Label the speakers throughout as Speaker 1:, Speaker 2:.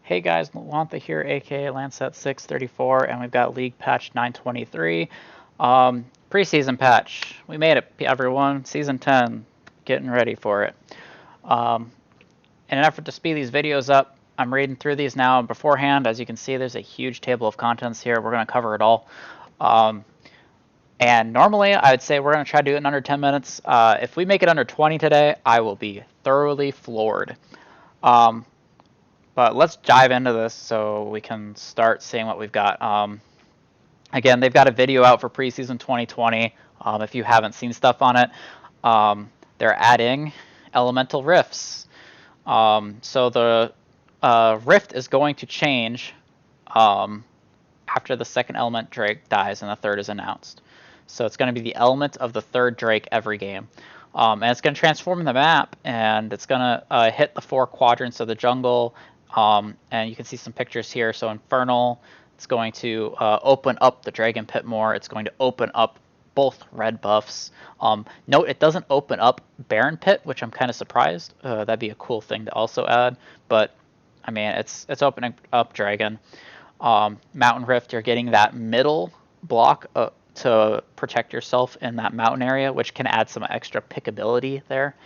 Speaker 1: Hey guys, Luantha here, aka Lancet634, and we've got League Patch 923. Preseason patch. We made it, everyone. Season 10. Getting ready for it. In an effort to speed these videos up, I'm reading through these now beforehand. As you can see, there's a huge table of contents here. We're going to cover it all. And normally, I would say we're going to try to do it in under 10 minutes. If we make it under 20 today, I will be thoroughly floored. But let's dive into this so we can start seeing what we've got. Again, they've got a video out for preseason 2020. If you haven't seen stuff on it, they're adding elemental rifts. So the rift is going to change after the second element Drake dies and the third is announced. So it's going to be the element of the third Drake every game. And it's going to transform the map, and it's going to hit the 4 quadrants of the jungle. And you can see some pictures here. So Infernal, it's going to open up the Dragon Pit more. It's going to open up both red buffs. Note it doesn't open up Baron Pit, which I'm kind of surprised. That'd be a cool thing to also add. But I mean, it's opening up Dragon. Mountain Rift, you're getting that middle block to protect yourself in that mountain area, which can add some extra pickability there.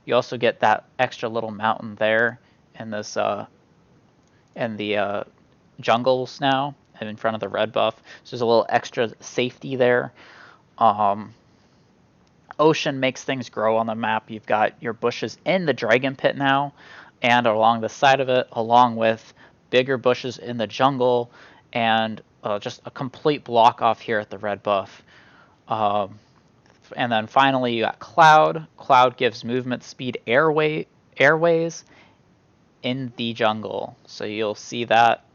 Speaker 1: You also get that extra little mountain there in this in the jungles now in front of the red buff. So there's a little extra safety there. Ocean makes things grow on the map. You've got your bushes in the Dragon Pit now, and along the side of it, along with bigger bushes in the jungle, and just a complete block off here at the red buff. And then finally you got Cloud. Cloud gives movement speed airways in the jungle. So you'll see that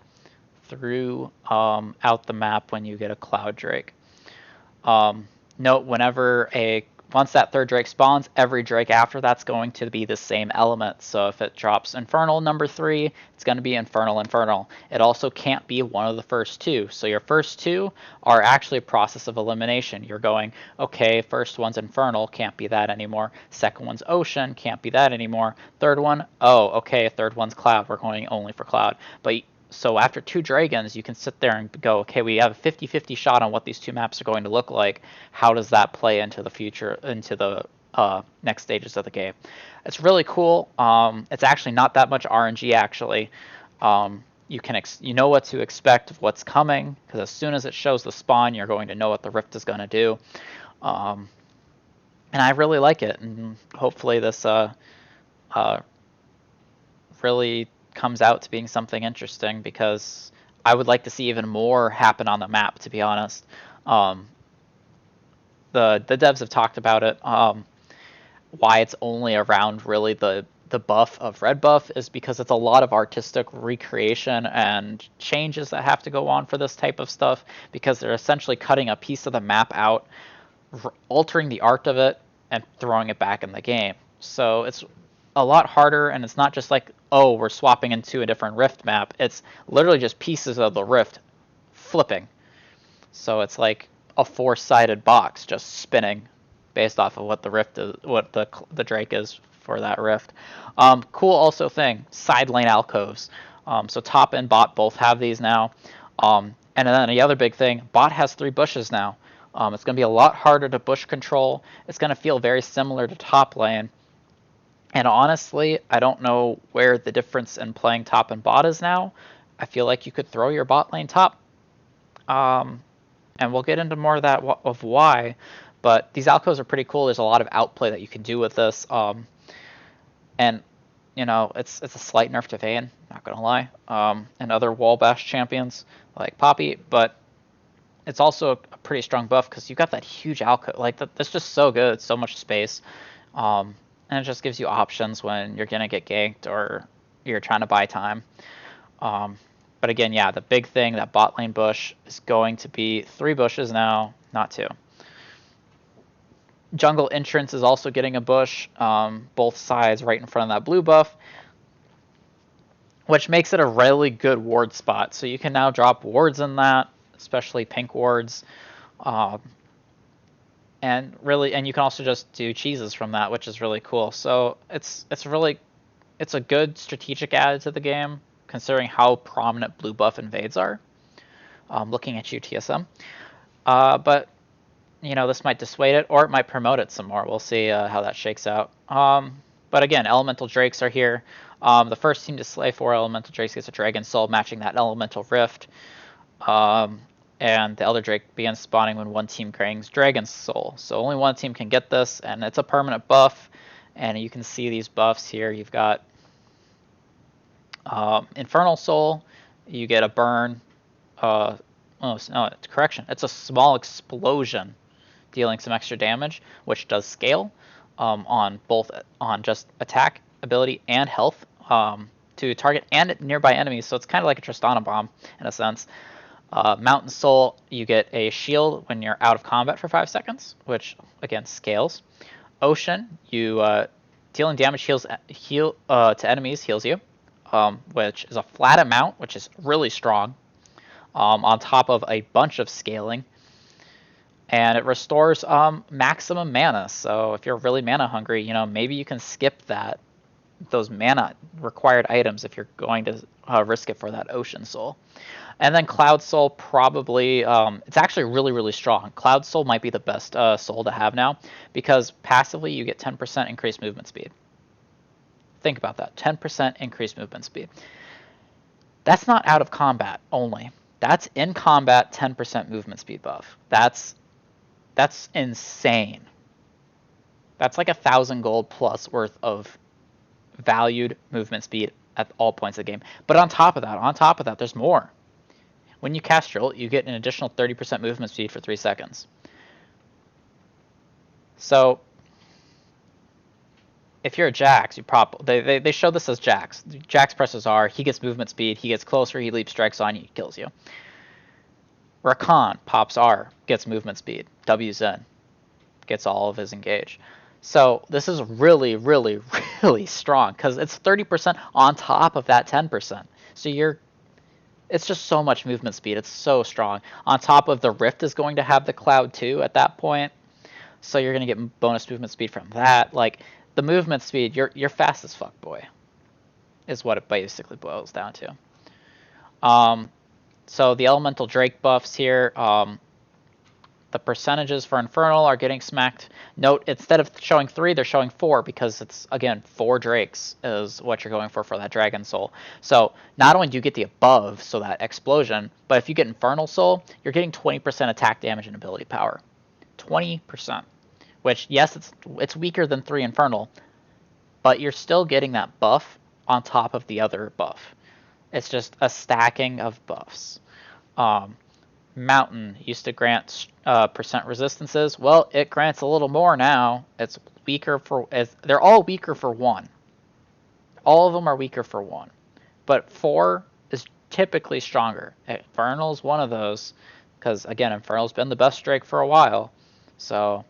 Speaker 1: through out the map when you get a Cloud Drake. Note once that third Drake spawns, every Drake after that's going to be the same element. So if it drops Infernal number 3, it's going to be Infernal. It also can't be one of the first 2. So your first 2 are actually a process of elimination. You're going, okay, first one's Infernal, can't be that anymore. Second one's Ocean, can't be that anymore. Third one, oh, okay, third one's Cloud, we're going only for Cloud. But so after 2 dragons, you can sit there and go, okay, we have a 50-50 shot on what these 2 maps are going to look like. How does that play into the future, into the next stages of the game? It's really cool. It's actually not that much RNG, actually. You know what to expect of what's coming, because as soon as it shows the spawn, you're going to know what the Rift is going to do. And I really like it, and hopefully this really comes out to being something interesting, because I would like to see even more happen on the map, to be honest. The devs have talked about it. Why it's only around really the buff of red buff is because it's a lot of artistic recreation and changes that have to go on for this type of stuff, because they're essentially cutting a piece of the map out, altering the art of it, and throwing it back in the game. So it's a lot harder, and it's not just like, oh, we're swapping into a different Rift map. It's literally just pieces of the Rift flipping. So it's like a 4-sided box just spinning based off of what the Rift is, what the Drake is for that Rift. Cool also thing, side lane alcoves. So top and bot both have these now. And then the other big thing, bot has 3 bushes now. It's going to be a lot harder to bush control. It's going to feel very similar to top lane. And honestly, I don't know where the difference in playing top and bot is now. I feel like you could throw your bot lane top. And we'll get into more of that of why. But these alcoves are pretty cool. There's a lot of outplay that you can do with this. And, you know, it's a slight nerf to Vayne, not going to lie. And other wall bash champions like Poppy. But it's also a pretty strong buff, because you've got that huge alcove. Like, that's just so good. So much space. And it just gives you options when you're going to get ganked or you're trying to buy time. But again, yeah, the big thing, that bot lane bush is going to be 3 bushes now, not 2. Jungle entrance is also getting a bush, both sides right in front of that blue buff, which makes it a really good ward spot. So you can now drop wards in that, especially pink wards. And you can also just do cheeses from that, which is really cool. So it's a good strategic add to the game, considering how prominent blue buff invades are. Looking at you, TSM. But, you know, this might dissuade it, or it might promote it some more. We'll see how that shakes out. But again, Elemental Drakes are here. The first team to slay 4 Elemental Drakes gets a Dragon Soul, matching that Elemental Rift. And the Elder Drake begins spawning when one team gains Dragon Soul. So only one team can get this, and it's a permanent buff. And you can see these buffs here. You've got Infernal Soul. You get a burn. Correction. It's a small explosion, dealing some extra damage, which does scale on just attack, ability, and health to target and nearby enemies. So it's kind of like a Tristana Bomb in a sense. Mountain Soul, you get a shield when you're out of combat for 5 seconds, which again scales. Ocean, you dealing damage to enemies heals you, which is a flat amount, which is really strong, on top of a bunch of scaling. And it restores maximum mana. So if you're really mana hungry, you know, maybe you can skip those mana required items if you're going to risk it for that Ocean Soul. And then Cloud Soul, probably, it's actually really, really strong. Cloud Soul might be the best soul to have now, because passively you get 10% increased movement speed. Think about that, 10% increased movement speed. That's not out of combat only. That's in combat 10% movement speed buff. That's insane. That's like 1,000 gold plus worth of valued movement speed at all points of the game. But on top of that, there's more. When you cast your ult, you get an additional 30% movement speed for 3 seconds. So if you're a Jax, they show this as Jax. Jax presses R, he gets movement speed, he gets closer, he leap strikes on you, he kills you. Rakan pops R, gets movement speed, W's in, gets all of his engage. So this is really, really, really strong, because it's 30% on top of that 10%. So it's just so much movement speed. It's so strong. On top of the Rift is going to have the Cloud too at that point. So you're going to get bonus movement speed from that. Like, the movement speed, you're fast as fuck, boy, is what it basically boils down to. So the Elemental Drake buffs here, the percentages for Infernal are getting smacked. Note, instead of showing 3, they're showing 4, because it's, again, 4 Drakes is what you're going for that Dragon Soul. So not only do you get the above, so that explosion, but if you get Infernal Soul, you're getting 20% attack damage and ability power. 20%. Which, yes, it's weaker than 3 Infernal, but you're still getting that buff on top of the other buff. It's just a stacking of buffs. Mountain used to grant percent resistances. Well, it grants a little more now. It's weaker they're all weaker for 1. All of them are weaker for 1. But 4 is typically stronger. Infernal's one of those, because again, Infernal's been the best Drake for a while. So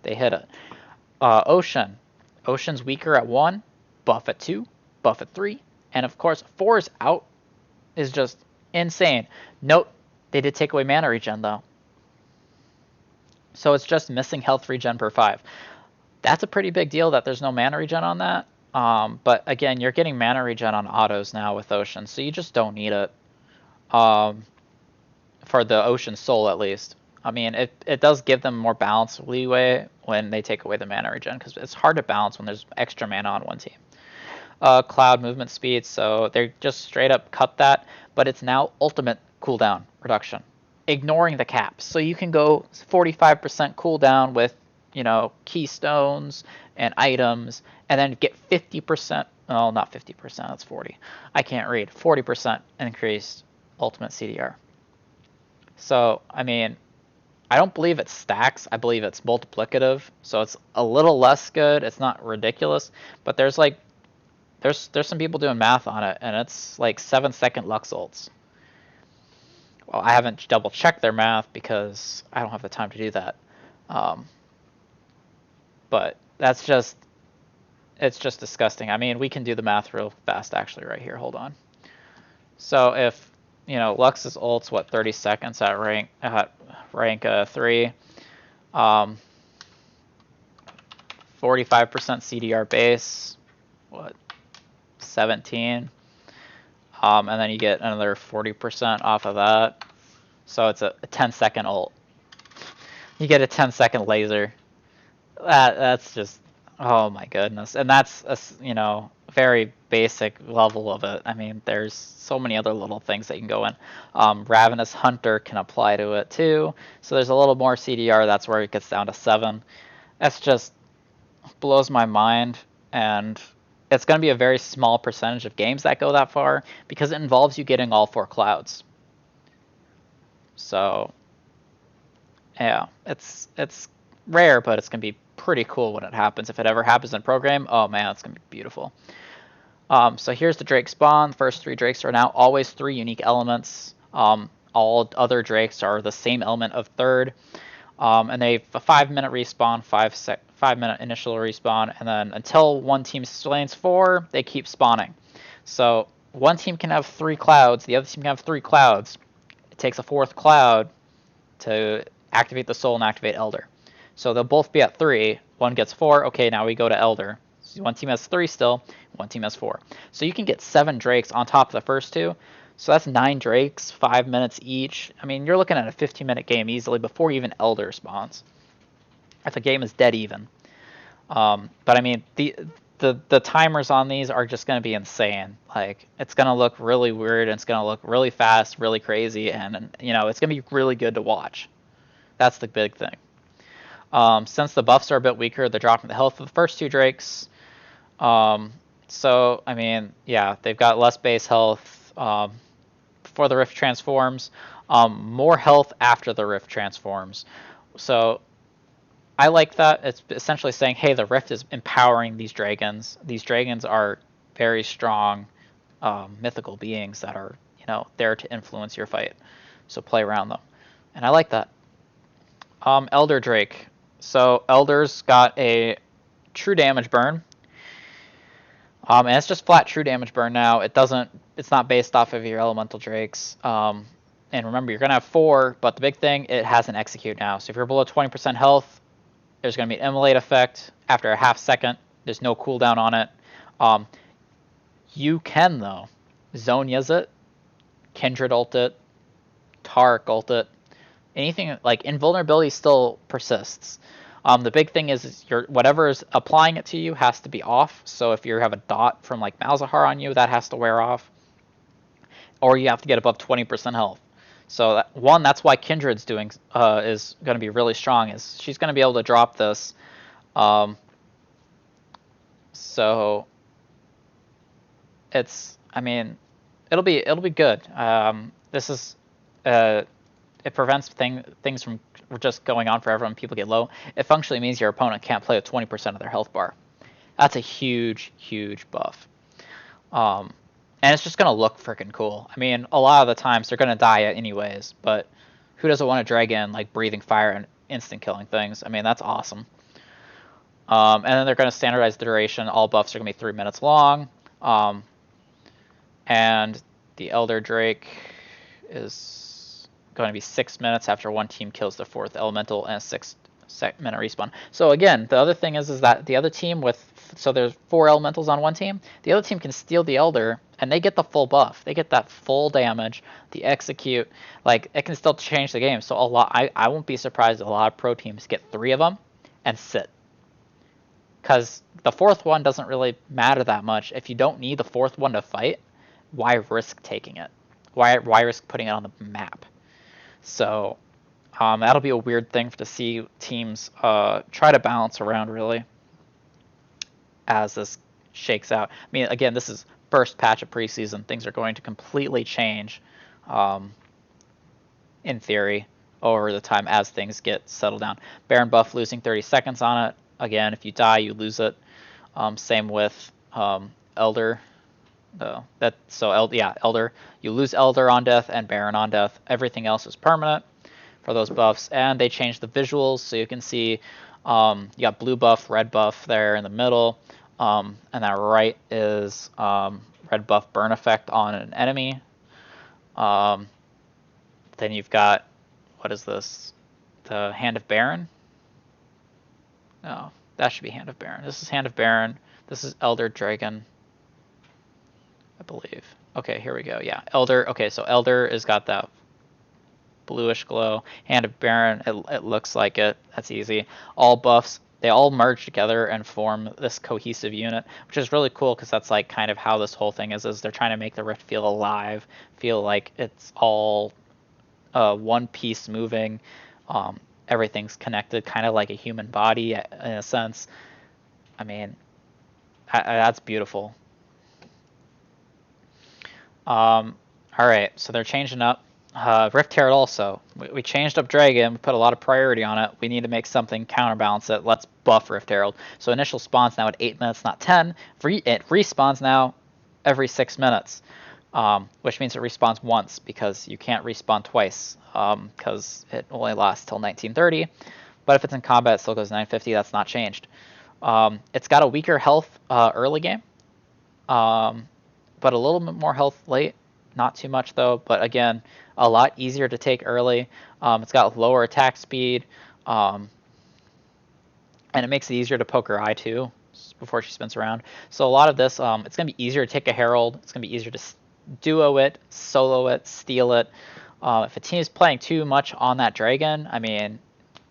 Speaker 1: they hit it. Ocean's weaker at 1, buff at 2, buff at 3, and of course 4 is out, is just insane. Note, they did take away mana regen though. So it's just missing health regen per 5. That's a pretty big deal that there's no mana regen on that. But again, you're getting mana regen on autos now with Ocean, so you just don't need it. For the Ocean Soul at least. I mean, it does give them more balance leeway when they take away the mana regen, because it's hard to balance when there's extra mana on one team. Cloud movement speed, so they just straight up cut that, but it's now ultimate cooldown reduction, ignoring the caps. So you can go 45% cooldown with, you know, keystones and items, and then get 50%, well, not 50%, that's 40. I can't read. 40% increased ultimate CDR. So, I mean, I don't believe it stacks. I believe it's multiplicative. So it's a little less good. It's not ridiculous, but there's some people doing math on it, and it's like 7-second Lux ults. Well, I haven't double checked their math because I don't have the time to do that. But it's just disgusting. I mean, we can do the math real fast actually right here. Hold on. So if, you know, Lux's ult's what, 30 seconds at rank 3. 45% CDR base, what, 17. and then you get another 40% off of that. So it's a 10-second ult. You get a 10-second laser. That's just, oh my goodness. And that's a, very basic level of it. I mean, there's so many other little things that you can go in. Ravenous Hunter can apply to it too. So there's a little more CDR. That's where it gets down to 7. That's just blows my mind. And it's going to be a very small percentage of games that go that far because it involves you getting all 4 clouds. So yeah, it's rare, but it's going to be pretty cool when it happens. If it ever happens in program, oh man, it's going to be beautiful. So here's the Drake spawn. The first 3 Drakes are now always 3 unique elements. All other Drakes are the same element of 3rd. And they have a 5-minute respawn, 5-minute initial respawn, and then until one team slains 4, they keep spawning. So one team can have 3 clouds, the other team can have 3 clouds. It takes a 4th cloud to activate the soul and activate Elder. So they'll both be at 3. One gets 4. Okay, now we go to Elder. So one team has 3 still. One team has 4. So you can get 7 Drakes on top of the first 2. So that's 9 Drakes, 5 minutes each. I mean, you're looking at a 15-minute game easily before even Elder spawns. If the game is dead even. But I mean, the timers on these are just going to be insane. Like, it's going to look really weird, and it's going to look really fast, really crazy, and it's going to be really good to watch. That's the big thing. Since the buffs are a bit weaker, they're dropping the health of the first 2 Drakes. So, I mean, yeah, they've got less base health before the Rift transforms, more health after the Rift transforms. So I like that. It's essentially saying, hey, the Rift is empowering these dragons. These dragons are very strong mythical beings that are, there to influence your fight. So play around them. And I like that. Elder Drake. So Elder's got a true damage burn. And it's just flat true damage burn now. It's not based off of your elemental drakes. And remember, you're gonna have 4, but the big thing, it has an execute now. So if you're below 20% health, there's gonna be an immolate effect after a half second. There's no cooldown on it. You can though Zhonya's it, Kindred ult it, Taric ult it. Anything like invulnerability still persists. The big thing is whatever is applying it to you has to be off. So if you have a dot from like Malzahar on you, that has to wear off. Or you have to get above 20% health. So that's why Kindred's is going to be really strong. Is she's going to be able to drop this. So it'll be good. This is it prevents things from just going on forever when people get low. It functionally means your opponent can't play with 20% of their health bar. That's a huge, huge buff. And it's just going to look freaking cool. I mean, a lot of the times they're going to die anyways, but who doesn't want to drag in like breathing fire and instant killing things? I mean, that's awesome. And then they're going to standardize the duration. All buffs are going to be 3 minutes long. And the Elder Drake is going to be 6 minutes after one team kills the 4th elemental and a 6-minute respawn. So again, the other thing is that the other team so there's 4 elementals on one team. The other team can steal the Elder and they get the full buff. They get that full damage, the execute. Like, it can still change the game. So I won't be surprised if a lot of pro teams get 3 of them and sit. Because the 4th one doesn't really matter that much. If you don't need the 4th one to fight, why risk taking it? Why risk putting it on the map? So that'll be a weird thing to see teams try to balance around, really, as this shakes out. I mean, again, this is first patch of preseason. Things are going to completely change, in theory, over the time as things get settled down. Baron buff losing 30 seconds on it. Again, if you die, you lose it. Same with Elder. Elder. You lose Elder on death and Baron on death. Everything else is permanent for those buffs. And they changed the visuals, so you can see you got blue buff, red buff there in the middle. And that right is red buff burn effect on an enemy. Then you've got, what is this? The Hand of Baron? No, that should be Hand of Baron. This is Hand of Baron. This is Elder Dragon, I believe. Okay, here we go. Yeah, Elder. Okay, so Elder has got that bluish glow. Hand of Baron, it looks like it. That's easy. All buffs, they all merge together and form this cohesive unit, which is really cool because that's like kind of how this whole thing is they're trying to make the Rift feel alive, feel like it's all one piece moving. Everything's connected, kind of like a human body in a sense. I mean, that's beautiful. All right, so they're changing up. Rift Herald also. We changed up Dragon. We put a lot of priority on it. We need to make something counterbalance it. Let's buff Rift Herald. So initial spawns now at 8 minutes, not 10. It respawns now every 6 minutes, which means it respawns once because you can't respawn twice because it only lasts till 1930. But if it's in combat, it still goes 950. That's not changed. It's got a weaker health early game, but a little bit more health late. Not too much though, but again, a lot easier to take early. It's got lower attack speed, and it makes it easier to poke her eye too before she spins around. So a lot of this, it's going to be easier to take a Herald. It's going to be easier to duo it, solo it, steal it. If a team is playing too much on that Dragon, I mean,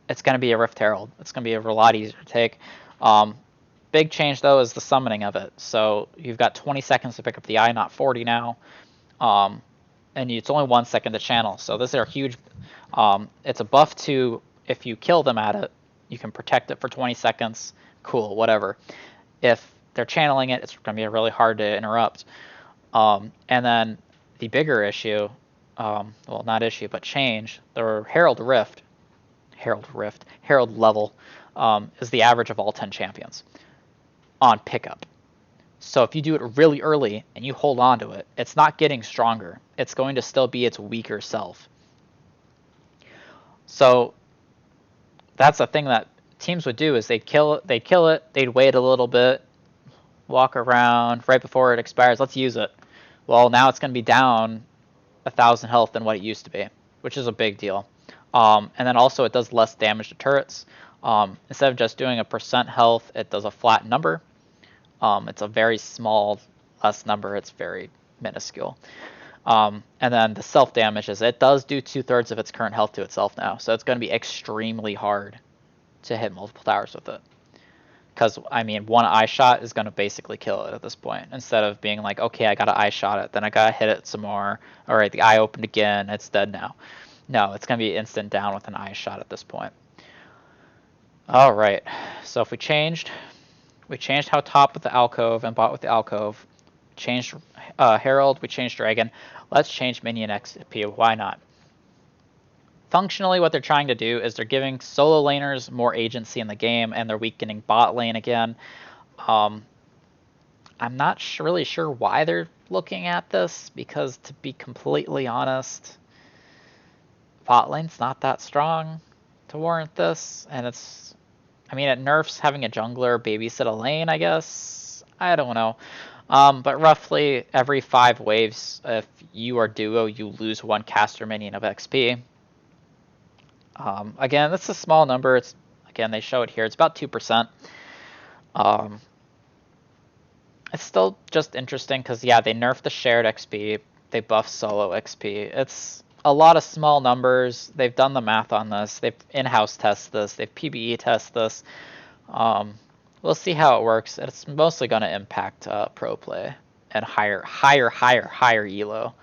Speaker 1: it's going to be a Rift Herald. It's going to be a lot easier to take. Big change though is the summoning of it. So you've got 20 seconds to pick up the eye, not 40 now. And it's only 1 second to channel. So this is a huge. It's a buff to if you kill them at it, you can protect it for 20 seconds. Cool, whatever. If they're channeling it, it's going to be really hard to interrupt. And then the bigger issue, well, not issue, but change. The Herald level is the average of all 10 champions on pickup. So if you do it really early and you hold on to it, it's not getting stronger. It's going to still be its weaker self. So that's the thing that teams would do is they'd kill it, they'd wait a little bit, walk around right before it expires. Let's use it. Well, now it's going to be down 1,000 health than what it used to be, which is a big deal. And then also it does less damage to turrets. Instead of just doing a percent health, it does a flat number. It's a very small, less number. It's very minuscule. And then the self damage is it does do 2/3 of its current health to itself now. So it's going to be extremely hard to hit multiple towers with it. Because, I mean, one eye shot is going to basically kill it at this point. Instead of being like, okay, I got to eye shot it, then I got to hit it some more. All right, the eye opened again. It's dead now. No, it's going to be instant down with an eye shot at this point. All right, so if we changed how top with the alcove and bot with the alcove, changed Herald, we changed Dragon. Let's change minion XP. Why not? Functionally, what they're trying to do is they're giving solo laners more agency in the game, and they're weakening bot lane again. I'm not really sure why they're looking at this, because to be completely honest, bot lane's not that strong to warrant this, and it's, I mean, it nerfs having a jungler babysit a lane, I guess. I don't know. But roughly every 5 waves, if you are duo, you lose 1 caster minion of XP. Again, that's a small number. It's, again, they show it here. It's about 2%. It's still just interesting because, yeah, they nerf the shared XP. They buff solo XP. It's a lot of small numbers. They've done the math on this. They've in-house tested this. They've PBE tested this. We'll see how it works. It's mostly going to impact pro play and higher elo,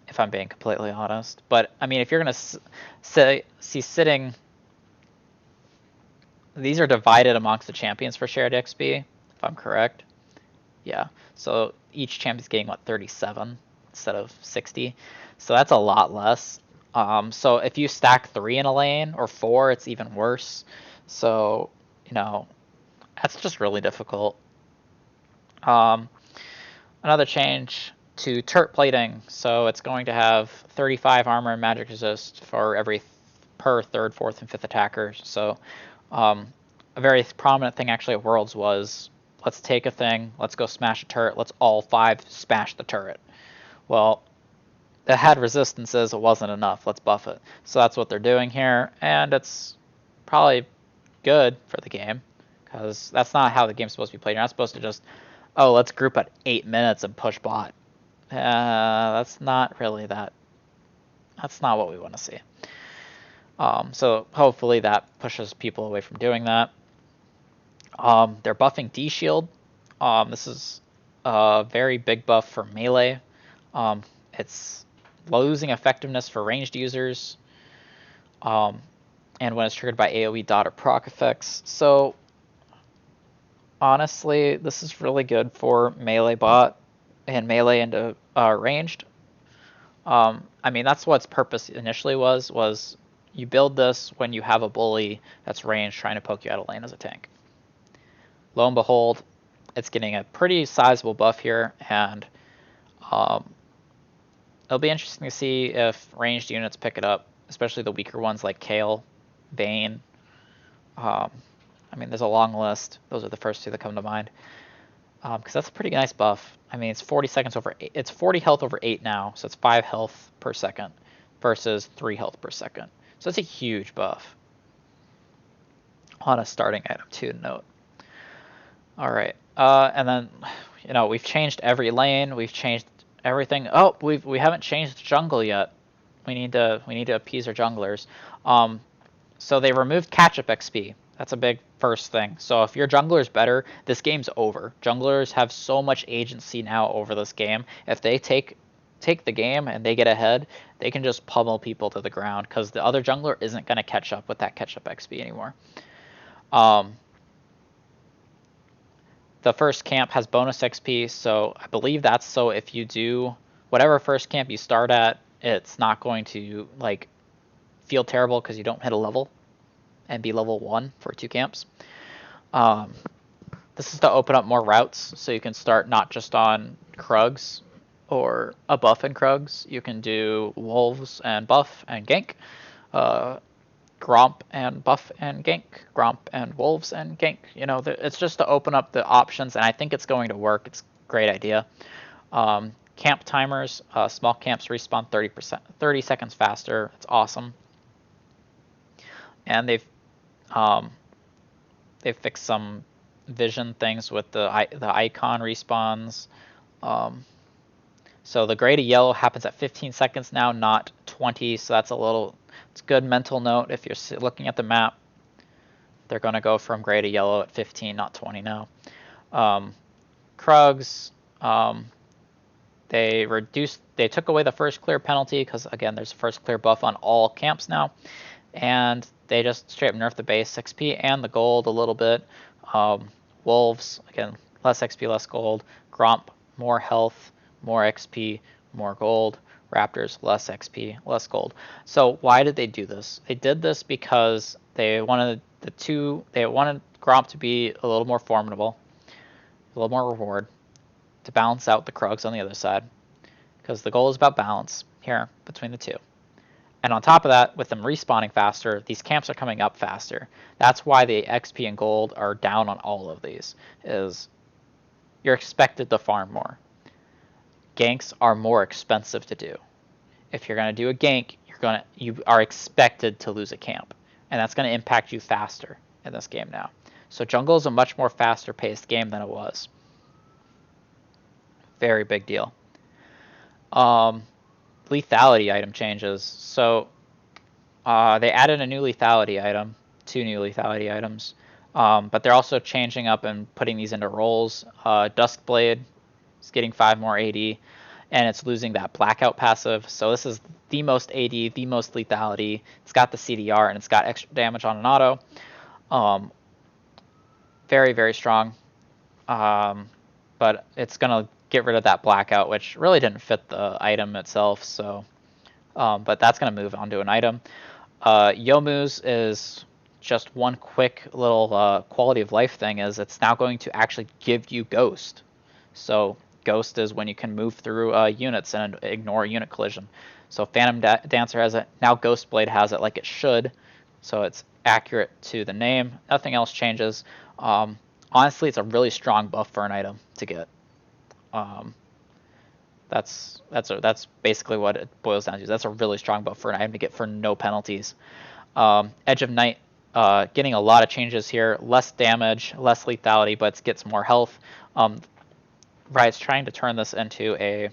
Speaker 1: if I'm being completely honest. But, I mean, if you're going to see sitting... These are divided amongst the champions for shared XP, if I'm correct. Yeah, so each champion's getting, what, 37 instead of 60? So that's a lot less. So if you stack 3 in a lane, or 4, it's even worse. So, you know, that's just really difficult. Another change to turret plating. So it's going to have 35 armor and magic resist for per 3rd, 4th, and 5th attacker. So a very prominent thing actually at Worlds was, let's take a thing, let's go smash a turret, let's all 5 smash the turret. Well, it had resistances, it wasn't enough, let's buff it. So that's what they're doing here, and it's probably good for the game, because that's not how the game's supposed to be played. You're not supposed to just, oh, let's group at 8 minutes and push bot. That's not really that. That's not what we want to see. So hopefully that pushes people away from doing that. They're buffing D-Shield. This is a very big buff for melee. It's losing effectiveness for ranged users. And when it's triggered by AoE dot or proc effects. So honestly, this is really good for melee bot and melee into ranged. I mean, that's what its purpose initially was you build this when you have a bully that's ranged trying to poke you out of lane as a tank. Lo and behold, it's getting a pretty sizable buff here, and it'll be interesting to see if ranged units pick it up, especially the weaker ones like Kale, Bane. I mean, there's a long list. Those are the first two that come to mind. Because that's a pretty nice buff. I mean, it's 40 seconds over 8. It's 40 health over 8 now, so it's 5 health per second versus 3 health per second. So it's a huge buff on a starting item too, note. All right, and then we've changed every lane. We've changed everything. Oh, we haven't changed the jungle yet. We need to appease our junglers. So they removed catch-up XP. That's a big first thing. So if your jungler is better, this game's over. Junglers have so much agency now over this game. If they take the game and they get ahead, they can just pummel people to the ground because the other jungler isn't going to catch up with that catch-up XP anymore. The first camp has bonus XP, so I believe that's so if you do whatever first camp you start at, it's not going to feel terrible because you don't hit a level and be level 1 for 2 camps. This is to open up more routes, so you can start not just on Krugs or a buff in Krugs. You can do Wolves and buff and gank, Gromp and buff and gank, Gromp and Wolves and gank. It's just to open up the options, and I think it's going to work. It's a great idea. Camp timers, small camps respawn 30 seconds faster. It's awesome. And they've fixed some vision things with the icon respawns. So the gray to yellow happens at 15 seconds now, not 20. So it's a good mental note if you're looking at the map. They're going to go from gray to yellow at 15, not 20 now. Krugs, they took away the first clear penalty because again, there's a first clear buff on all camps now. And they just straight up nerfed the base XP and the gold a little bit. Wolves, again, less XP, less gold. Gromp, more health, more XP, more gold. Raptors, less XP, less gold. So why did they do this? They did this because they wanted Gromp to be a little more formidable, a little more reward, to balance out the Krugs on the other side. Because the goal is about balance here between the two. And on top of that, with them respawning faster, these camps are coming up faster. That's why the XP and gold are down on all of these, is you're expected to farm more. Ganks are more expensive to do. If you're going to do a gank, you are expected to lose a camp. And that's going to impact you faster in this game now. So jungle is a much more faster paced game than it was. Very big deal. Lethality item changes. So they added a new lethality item, 2 new lethality items, but they're also changing up and putting these into roles. Duskblade is getting 5 more AD, and it's losing that blackout passive. So this is the most AD, the most lethality. It's got the CDR, and it's got extra damage on an auto. Very, very strong. But it's going to get rid of that blackout, which really didn't fit the item itself. So, but that's going to move on to an item. Yomu's is just one quick little quality of life thing, is it's now going to actually give you Ghost. So Ghost is when you can move through units and ignore a unit collision. So Phantom Dancer has it. Now Ghostblade has it like it should. So it's accurate to the name. Nothing else changes. Honestly, it's a really strong buff for an item to get. That's basically what it boils down to. That's a really strong buff for an item to get for no penalties. Edge of Night, getting a lot of changes here. Less damage, less lethality, but it gets more health. Riot's trying to turn this into a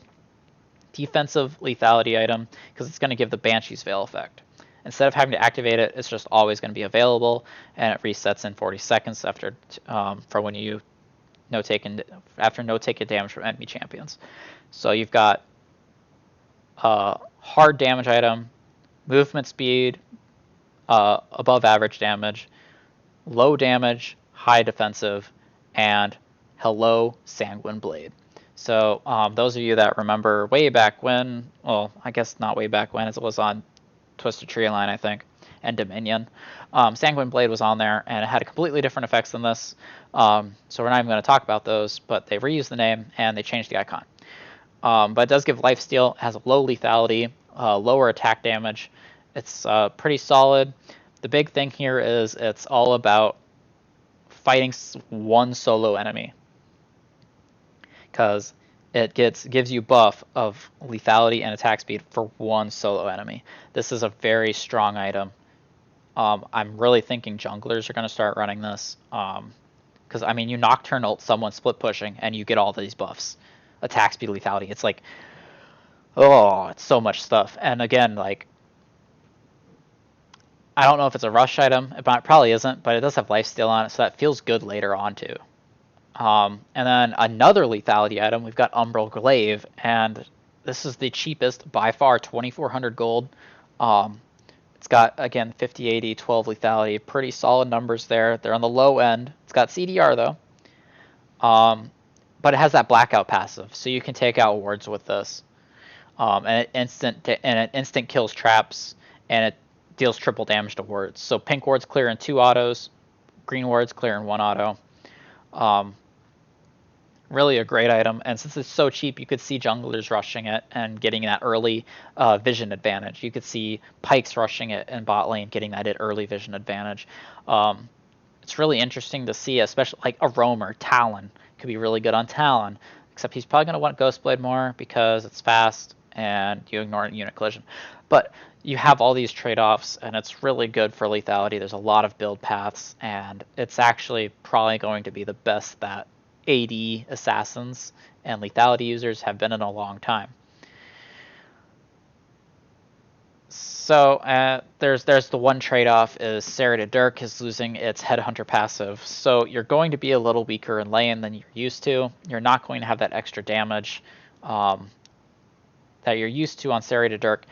Speaker 1: defensive lethality item because it's going to give the Banshee's Veil effect. Instead of having to activate it, it's just always going to be available, and it resets in 40 seconds after for when you no taken damage from enemy champions. So you've got hard damage item, movement speed, above average damage, low damage, high defensive, and hello Sanguine Blade. So those of you that remember way back when, well, I guess not way back when, as it was on Twisted Tree Line, I think, and Dominion, Sanguine Blade was on there, and it had completely different effects than this. So we're not even going to talk about those, but they reused the name and they changed the icon. But it does give lifesteal, has a low lethality, lower attack damage. It's pretty solid. The big thing here is it's all about fighting one solo enemy, because it gives you buff of lethality and attack speed for one solo enemy. This is a very strong item. I'm really thinking junglers are going to start running this, because I mean, you Nocturne ult someone split pushing and you get all these buffs, attack speed, lethality. It's like, oh, it's so much stuff. And again, like, I don't know if it's a rush item. It probably isn't, but it does have lifesteal on it, so that feels good later on too. And then another lethality item, we've got Umbral Glaive, and this is the cheapest by far, 2,400 gold. It's got, again, 50, 80, 12 lethality, pretty solid numbers there. They're on the low end. It's got CDR though, but it has that blackout passive, so you can take out wards with this, and it instant kills traps, and it deals triple damage to wards. So pink wards clear in 2 autos, green wards clear in 1 auto. Really a great item, and since it's so cheap, you could see junglers rushing it and getting that early vision advantage. You could see Pikes rushing it in bot lane, getting that early vision advantage. It's really interesting to see, especially like a roamer. Talon could be really good on Talon, except he's probably going to want Ghostblade more because it's fast and you ignore unit collision. But you have all these trade-offs, and it's really good for lethality. There's a lot of build paths, and it's actually probably going to be the best that AD assassins and lethality users have been in a long time. So there's the one trade-off is Serrated Dirk is losing its Headhunter passive. So you're going to be a little weaker in lane than you're used to. You're not going to have that extra damage that you're used to on Serrated Dirk.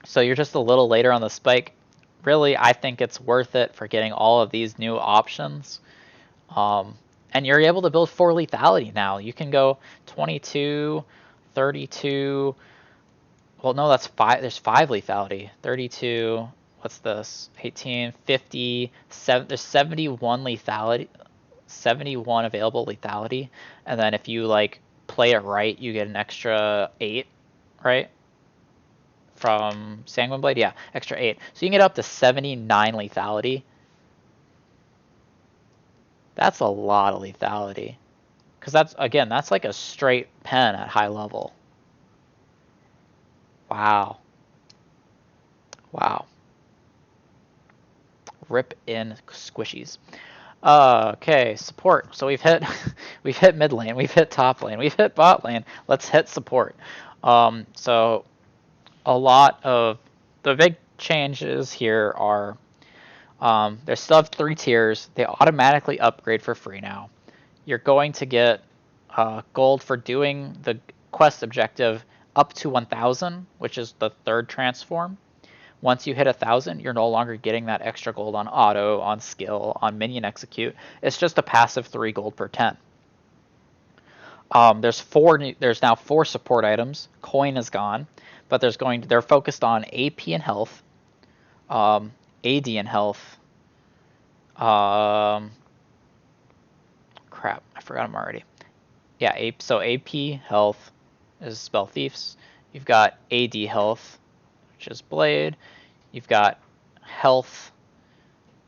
Speaker 1: So you're just a little later on the spike. Really, I think it's worth it for getting all of these new options. And you're able to build 4 lethality now. You can go 22, 32. Well, no, that's 5. There's 5 lethality. 32. What's this? 18, 50, 7. There's 71 lethality. 71 available lethality. And then if you like play it right, you get an extra 8, right? From Sanguine Blade, yeah, extra 8. So you can get up to 79 lethality. That's a lot of lethality, because that's like a straight pen at high level. Wow. Rip in squishies. Okay, support. So we've hit mid lane, we've hit top lane, we've hit bot lane. Let's hit support. So a lot of the big changes here are they still have 3 tiers. They automatically upgrade for free now. You're going to get gold for doing the quest objective up to 1,000, which is the 3rd transform. Once you hit 1,000, you're no longer getting that extra gold on auto, on skill, on minion execute. It's just a passive 3 gold per 10. There's now 4 support items. Coin is gone, but they're focused on AP and health, AD and health. Crap, I forgot them already. Yeah, so AP health is Spell Thieves. You've got AD health, which is Blade. You've got health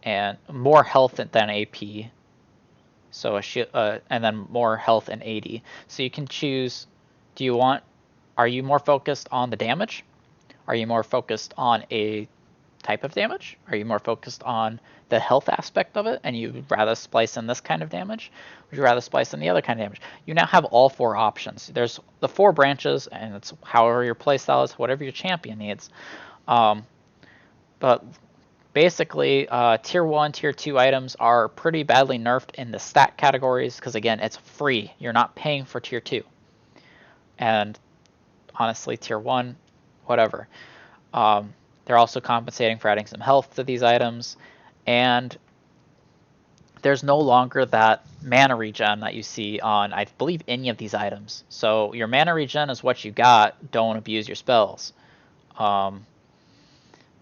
Speaker 1: and more health than AP. So and then more health and AD. So you can choose. Are you more focused on the damage? Are you more focused on a type of damage? Are you more focused on the health aspect of it, and you'd rather splice in this kind of damage? Would you rather splice in the other kind of damage? You now have all 4 options. There's the 4 branches, and it's however your playstyle is, whatever your champion needs. But basically, tier 1, tier 2 items are pretty badly nerfed in the stat categories because, again, it's free. You're not paying for tier 2. And honestly, tier 1, whatever. They're also compensating for adding some health to these items. And there's no longer that mana regen that you see on, I believe, any of these items. So your mana regen is what you got. Don't abuse your spells. But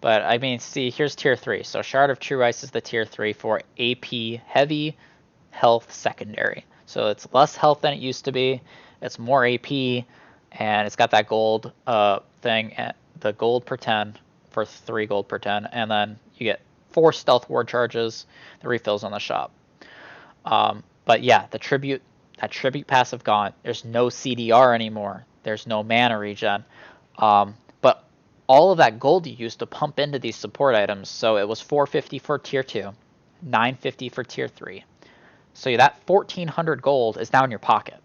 Speaker 1: I mean, see, here's tier 3. So Shard of True Ice is the tier 3 for AP heavy health secondary. So it's less health than it used to be. It's more AP, and it's got that gold thing, the gold per 10 for 3 gold per 10, and then you get 4 stealth ward charges, the refills on the shop. But yeah, that tribute passive gone. There's no CDR anymore. There's no mana regen. But all of that gold you used to pump into these support items, so it was 450 for tier 2, 950 for tier 3. So that 1400 gold is now in your pocket.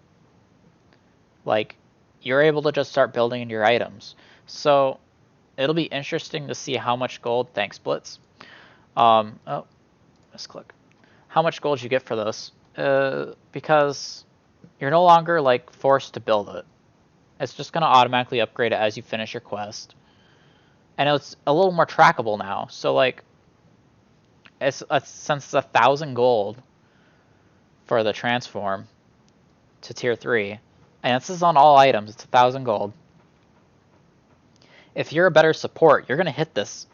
Speaker 1: Like, you're able to just start building into your items. So it'll be interesting to see how much gold, thanks Blitz. Oh, misclick. How much gold you get for this, because you're no longer like forced to build it. It's just going to automatically upgrade it as you finish your quest. And it's a little more trackable now. So like, since it's 1,000 gold for the transform to tier 3, and this is on all items, it's 1,000 gold. If you're a better support, you're going to hit this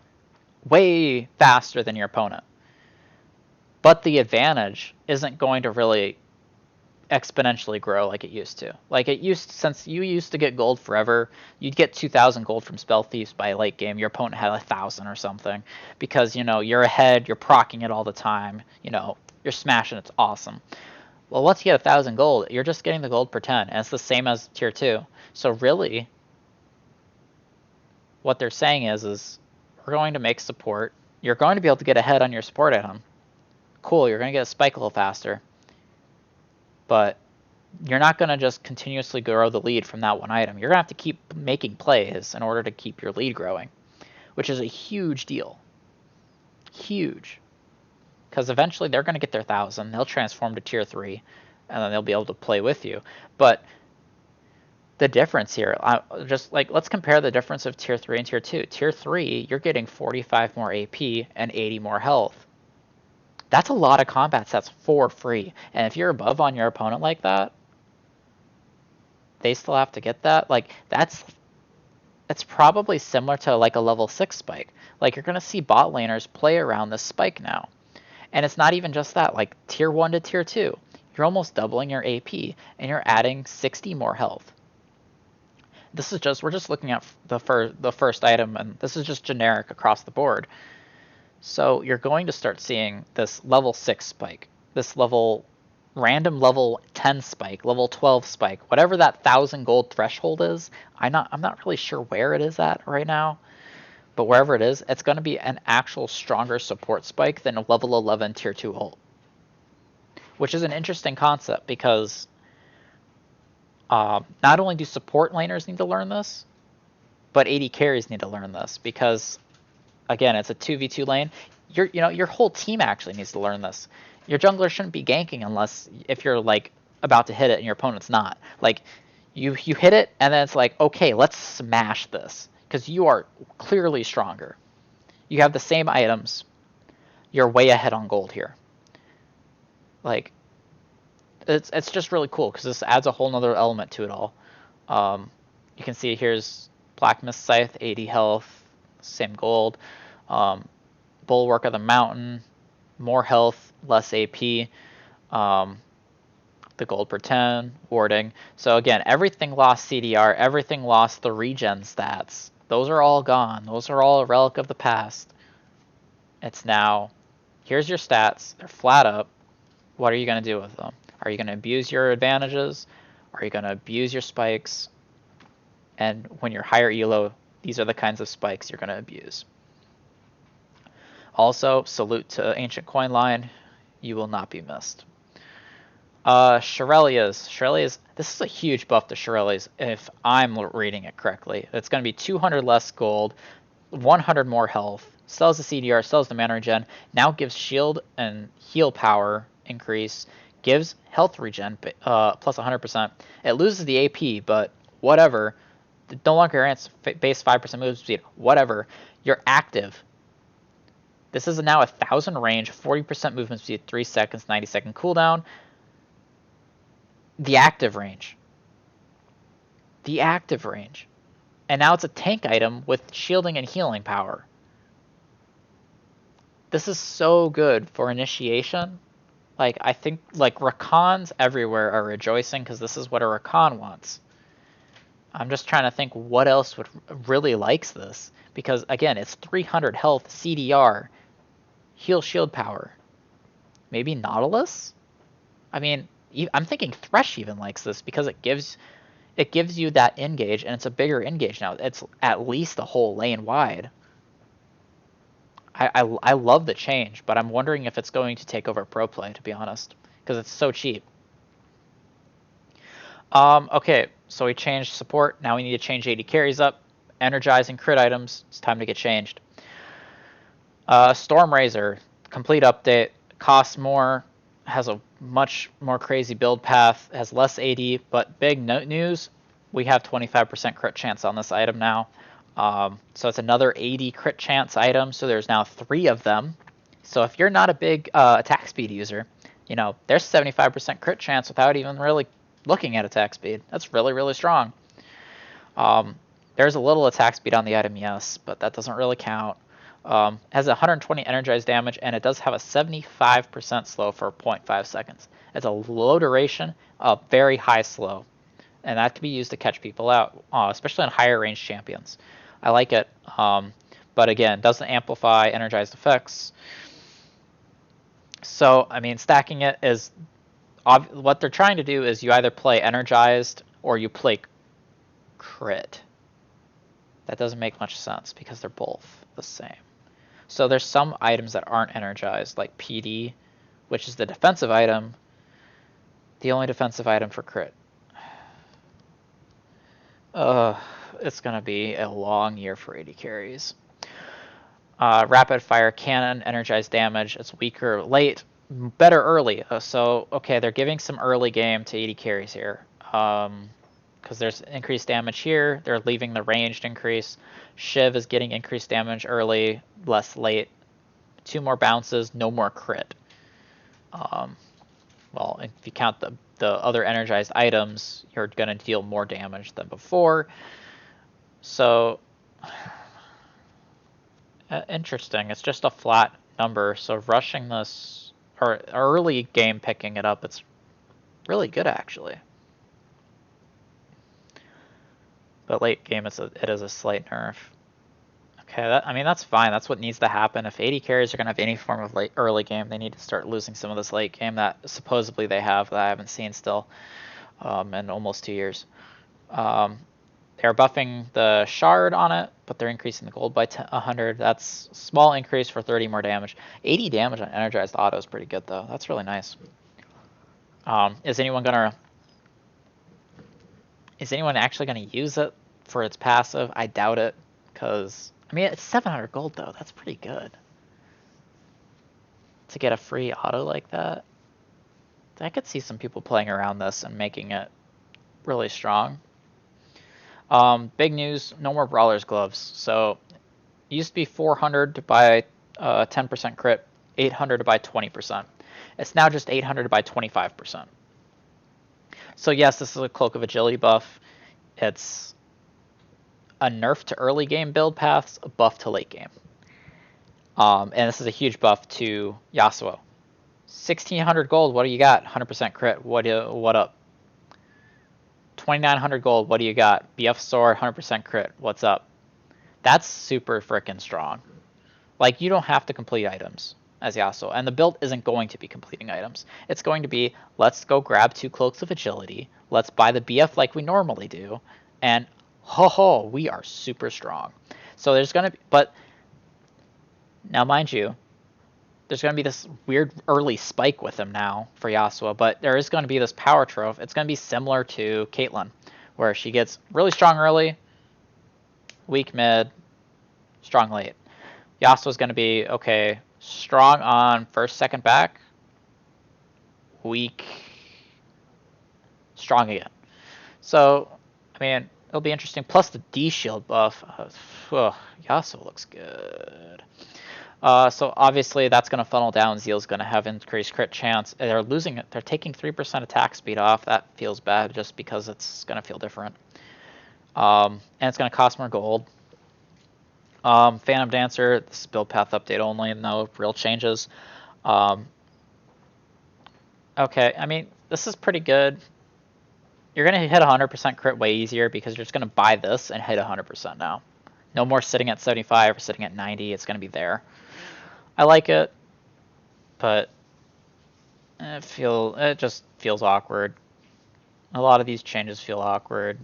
Speaker 1: way faster than your opponent. But the advantage isn't going to really exponentially grow like it used to. Like since you used to get gold forever, you'd get 2,000 gold from Spell Thieves by late game. Your opponent had 1,000 or something because, you know, you're ahead, you're proccing it all the time, you know, you're smashing, it's awesome. Well, once you get 1,000 gold, you're just getting the gold per 10, and it's the same as tier 2. So really, what they're saying is we're going to make support. You're going to be able to get ahead on your support item. Cool, you're going to get a spike a little faster. But you're not going to just continuously grow the lead from that one item. You're going to have to keep making plays in order to keep your lead growing, which is a huge deal. Huge. Because eventually they're going to get their 1,000. They'll transform to tier 3, and then they'll be able to play with you. But the difference here, just like, let's compare the difference of tier 3 and tier 2. Tier 3, you're getting 45 more AP and 80 more health. That's a lot of combat sets for free. And if you're above on your opponent like that, they still have to get that. Like, it's probably similar to like a level 6 spike. Like, you're going to see bot laners play around this spike now. And it's not even just that. Like, tier 1 to tier 2, you're almost doubling your AP, and you're adding 60 more health. This is just, we're just looking at the first item, and this is just generic across the board. So you're going to start seeing this level 6 spike, this random level 10 spike, level 12 spike, whatever that 1,000 gold threshold is. I'm not really sure where it is at right now, but wherever it is, it's going to be an actual stronger support spike than a level 11 tier 2 ult, which is an interesting concept because not only do support laners need to learn this, but AD carries need to learn this because, again, it's a 2v2 lane. Your whole team actually needs to learn this. Your jungler shouldn't be ganking unless if you're like about to hit it and your opponent's not. Like, you hit it and then it's like, okay, let's smash this because you are clearly stronger. You have the same items. You're way ahead on gold here. Like, it's just really cool because this adds a whole nother element to it all. You can see here's Black Mist Scythe, 80 health, same gold. Bulwark of the Mountain, more health, less AP. The gold per 10, warding. So again, everything lost CDR, everything lost the regen stats. Those are all gone. Those are all a relic of the past. It's now, here's your stats. They're flat up. What are you going to do with them? Are you going to abuse your advantages? Are you going to abuse your spikes? And when you're higher elo, these are the kinds of spikes you're going to abuse. Also, salute to Ancient Coin Line. You will not be missed. Shirelia's. This is a huge buff to Shirelia's if I'm reading it correctly. It's going to be 200 less gold, 100 more health, sells the CDR, sells the mana regen, now gives shield and heal power increase, gives health regen plus 100%. It loses the AP, but whatever. It no longer grants base 5% move speed. Whatever. You're active. This is now 1,000 range, 40% movement speed, 3 seconds, 90-second cooldown. The active range. The active range. And now it's a tank item with shielding and healing power. This is so good for initiation. Like, I think, like, Rakans everywhere are rejoicing because this is what a Rakan wants. I'm just trying to think what else would really likes this. Because, again, it's 300 health, CDR, heal shield power. Maybe Nautilus? I mean, I'm thinking Thresh even likes this because it gives you that engage, and it's a bigger engage now. It's at least a whole lane wide. I love the change, but I'm wondering if it's going to take over pro play, to be honest, because it's so cheap. Okay, so we changed support. Now we need to change AD carries up. Energize and crit items. It's time to get changed. Stormrazor, complete update. Costs more. Has a much more crazy build path. Has less AD, but big news. We have 25% crit chance on this item now. So it's another 80 crit chance item. So there's now 3 of them. So if you're not a big attack speed user, you know, there's 75% crit chance without even really looking at attack speed. That's really, really strong. There's a little attack speed on the item, yes, but that doesn't really count. Has 120 energized damage, and it does have a 75% slow for 0.5 seconds. It's a low duration, a very high slow, and that can be used to catch people out, especially on higher range champions. I like it, but again, doesn't amplify energized effects. So, I mean, stacking it is... what they're trying to do is you either play energized or you play crit. That doesn't make much sense because they're both the same. So there's some items that aren't energized, like PD, which is the defensive item, the only defensive item for crit. It's going to be a long year for AD carries. Rapid fire cannon, energized damage. It's weaker late, better early. So, okay, they're giving some early game to AD carries here. Because there's increased damage here. They're leaving the ranged increase. Shiv is getting increased damage early, less late. 2 more bounces, no more crit. Well, if you count the other energized items, you're going to deal more damage than before. So, interesting. It's just a flat number. So rushing this, or early game picking it up, it's really good actually. But late game, it is a slight nerf. Okay, I mean, that's fine. That's what needs to happen. If AD carries are going to have any form of early game, they need to start losing some of this late game that supposedly they have that I haven't seen still in almost 2 years. They're buffing the shard on it, but they're increasing the gold by 100. That's a small increase for 30 more damage. 80 damage on energized auto is pretty good, though. That's really nice. Is anyone actually going to use it for its passive? I doubt it, because, I mean, it's 700 gold, though. That's pretty good. To get a free auto like that. I could see some people playing around this and making it really strong. Big news, no more Brawler's Gloves. So, it used to be 400 to buy 10% crit, 800 to buy 20%. It's now just 800 to buy 25%. So yes, this is a Cloak of Agility buff. It's a nerf to early game build paths, a buff to late game. And this is a huge buff to Yasuo. 1,600 gold, what do you got? 100% crit, what up? 2,900 gold, what do you got? BF Sword, 100% crit, what's up? That's super frickin' strong. Like, you don't have to complete items as Yasuo, and the build isn't going to be completing items. It's going to be, let's go grab 2 Cloaks of Agility, let's buy the BF like we normally do, and ho, we are super strong. So there's going to be, but now mind you, there's going to be this weird early spike with him now for Yasuo, but there is going to be this power trove. It's going to be similar to Caitlyn, where she gets really strong early, weak mid, strong late. Yasuo's going to be, okay, strong on first, second back, weak, strong again. So, I mean, it'll be interesting. Plus the D shield buff. Yasuo looks good. So obviously that's going to funnel down. Zeal's going to have increased crit chance. They're losing it. They're taking 3% attack speed off. That feels bad just because it's going to feel different. And it's going to cost more gold. Phantom Dancer, this is build path update only, no real changes. Okay, I mean, this is pretty good. You're going to hit 100% crit way easier because you're just going to buy this and hit 100% now. No more sitting at 75 or sitting at 90. It's going to be there. I like it, but it just feels awkward. A lot of these changes feel awkward.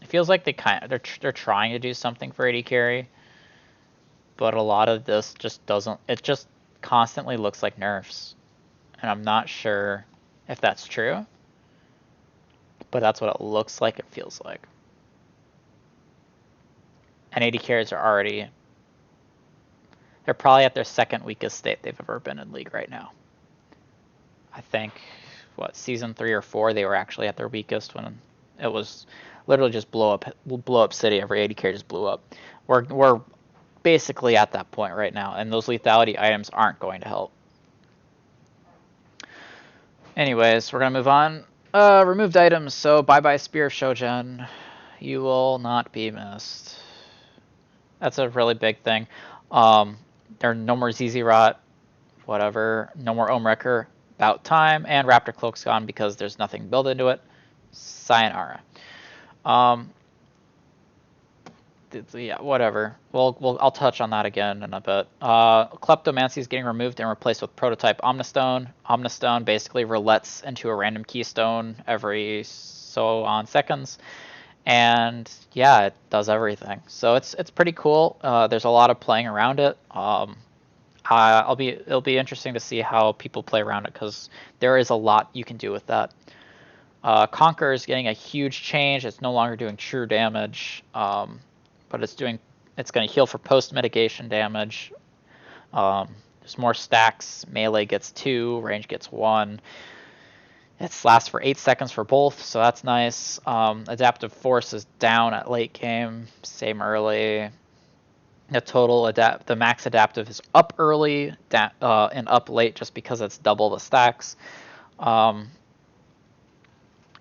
Speaker 1: It feels like they're trying to do something for AD carry, but a lot of this just doesn't. It just constantly looks like nerfs, and I'm not sure if that's true, but that's what it looks like. It feels like. And AD carries are already. They're probably at their second weakest state they've ever been in League right now. I think, season 3 or 4, they were actually at their weakest when it was literally just blow up city. Every AD carry just blew up. We're basically at that point right now, and those lethality items aren't going to help. Anyways, we're going to move on. Removed items, so bye-bye Spear of Shojin. You will not be missed. That's a really big thing. There are no more ZZ Rot, whatever. No more Ohm Wrecker, about time. And Raptor Cloak's gone because there's nothing built into it. Sayonara. Yeah, whatever. I'll touch on that again in a bit. Kleptomancy is getting removed and replaced with Prototype Omnistone. Omnistone basically roulettes into a random keystone every so on seconds. And yeah, it does everything. So it's pretty cool. There's a lot of playing around it. It'll be interesting to see how people play around it because there is a lot you can do with that. Conquer is getting a huge change. It's no longer doing true damage, but it's going to heal for post mitigation damage. There's more stacks. Melee gets 2, range gets 1. It lasts for 8 seconds for both, so that's nice. Adaptive Force is down at late game, same early. The max adaptive is up early and up late just because it's double the stacks.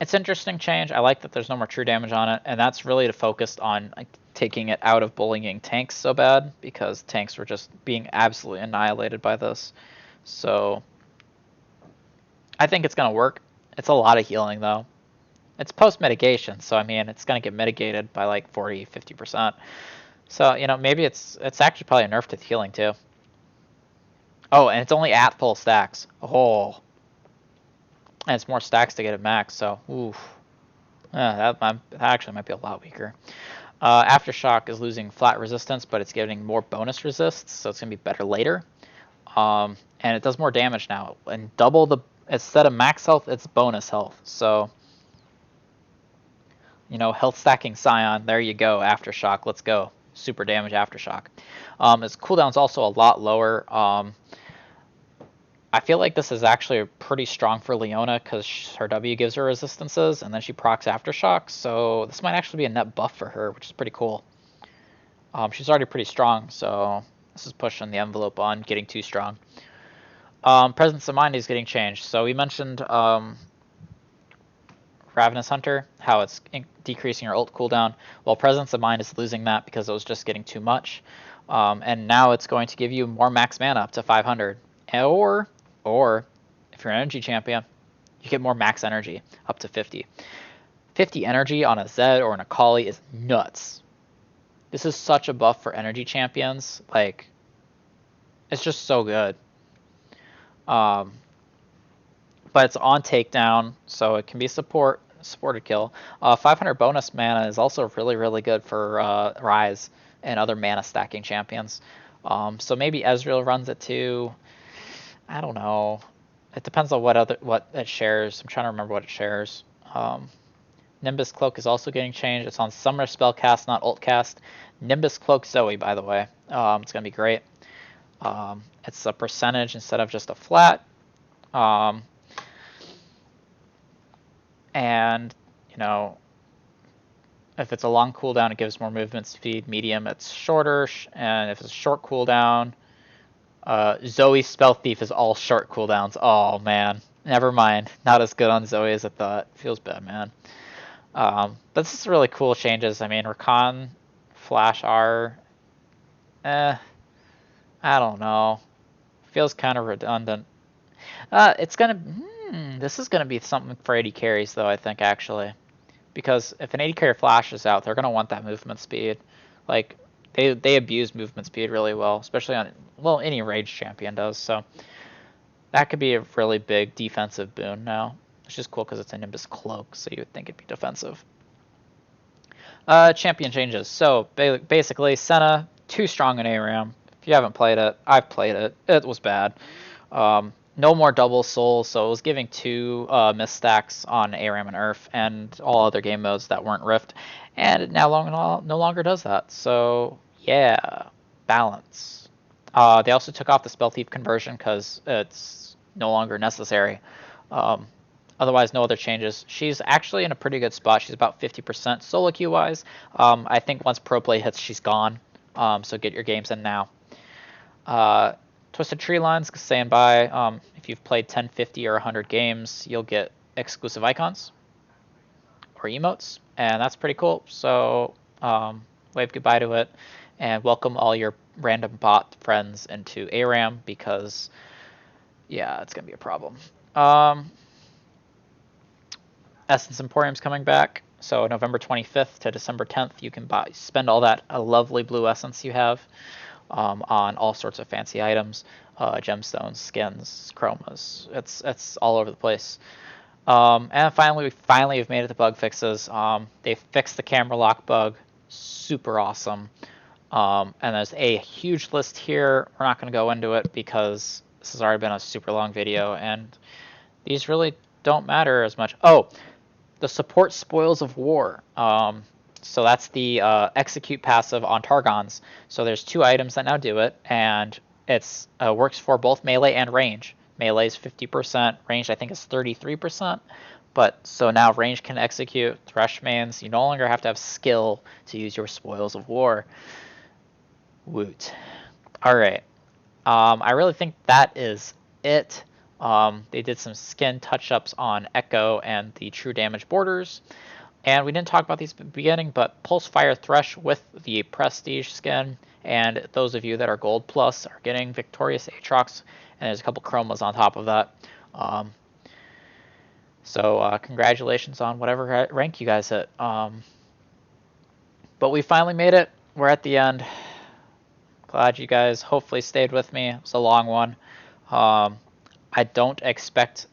Speaker 1: It's interesting change. I like that there's no more true damage on it, and that's really focused on taking it out of bullying tanks so bad because tanks were just being absolutely annihilated by this. So I think it's going to work. It's a lot of healing, though. It's post-mitigation, so, I mean, it's going to get mitigated by, like, 40, 50%. So, maybe it's actually probably a nerf to healing, too. Oh, and it's only at full stacks. Oh. And it's more stacks to get it max, so, oof. That actually might be a lot weaker. Aftershock is losing flat resistance, but it's getting more bonus resists, so it's going to be better later. And it does more damage now. And instead of max health, it's bonus health. So, health stacking Scion, there you go, Aftershock, let's go. Super damage Aftershock. Its cooldown's also a lot lower. I feel like this is actually pretty strong for Leona because her W gives her resistances, and then she procs Aftershock, so this might actually be a net buff for her, which is pretty cool. She's already pretty strong, so this is pushing the envelope on getting too strong. Presence of Mind is getting changed. So we mentioned Ravenous Hunter, how it's decreasing your ult cooldown. Well, Presence of Mind is losing that because it was just getting too much. And now it's going to give you more max mana up to 500. Or if you're an energy champion, you get more max energy up to 50. 50 energy on a Zed or an Akali is nuts. This is such a buff for energy champions. Like, it's just so good. But it's on takedown, so it can be supported kill. 500 bonus mana is also really, really good for Rise and other mana stacking champions. So maybe Ezreal runs it too. I don't know. It depends on what it shares. I'm trying to remember what it shares. Nimbus Cloak is also getting changed. It's on Summoner Spellcast, not Ultcast. Nimbus Cloak Zoe, by the way. It's gonna be great. It's a percentage instead of just a flat. And you know, if it's a long cooldown, it gives more movement speed. Medium, it's shorter, and if it's a short cooldown, Zoe's Spell Thief is all short cooldowns. Oh man, never mind. Not as good on Zoe as I thought. Feels bad, man. But this is really cool changes. I mean, Rakan, Flash R, I don't know. Feels kind of redundant. It's gonna. This is gonna be something for AD carries, though. I think actually, because if an AD carry flashes out, they're gonna want that movement speed. Like they abuse movement speed really well, especially on any rage champion does. So that could be a really big defensive boon now, which is cool because it's a Nimbus Cloak, so you would think it'd be defensive. Champion changes. So basically, Senna too strong in ARAM. If you haven't played it, I've played it. It was bad. No more double souls, so it was giving 2 misstacks on ARAM and Earth and all other game modes that weren't Rift, and it now no longer does that. So yeah, balance. They also took off the Spell Thief conversion because it's no longer necessary. Otherwise, no other changes. She's actually in a pretty good spot. She's about 50% solo queue wise. I think once pro play hits, she's gone. So get your games in now. Twisted Tree Lines saying bye. If you've played 10, 50, or 100 games, you'll get exclusive icons or emotes, and that's pretty cool. So wave goodbye to it, and welcome all your random bot friends into ARAM because, yeah, it's gonna be a problem. Essence Emporium's coming back. So November 25th to December 10th, you can spend all that lovely blue essence you have on all sorts of fancy items, gemstones, skins, chromas. It's all over the place. And finally, we have made it to bug fixes. They fixed the camera lock bug. Super awesome. And there's a huge list here. We're not going to go into it because this has already been a super long video, and these really don't matter as much. Oh, the support Spoils of War. So that's the execute passive on Targons. So there's 2 items that now do it, and it's works for both melee and range. Melee is 50%, range I think is 33%. But so now range can execute Thresh mains. You no longer have to have skill to use your Spoils of War. Woot. All right. I really think that is it. They did some skin touch-ups on Echo and the true damage borders. And we didn't talk about these at the beginning, but Pulse Fire Thresh with the Prestige skin, and those of you that are Gold Plus are getting Victorious Aatrox, and there's a couple chromas on top of that. So congratulations on whatever rank you guys hit. But we finally made it. We're at the end. Glad you guys hopefully stayed with me. It was a long one. I don't expect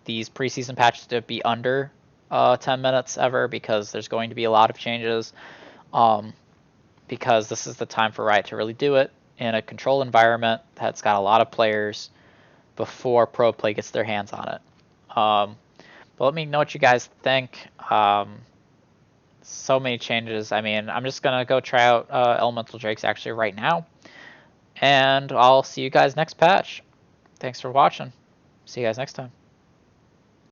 Speaker 1: these preseason patches to be under 10 minutes ever because there's going to be a lot of changes. Because this is the time for Riot to really do it in a controlled environment that's got a lot of players before pro play gets their hands on it. But let me know what you guys think. So many changes. I mean, I'm just going to go try out Elemental Drakes actually right now. And I'll see you guys next patch. Thanks for watching. See you guys next time.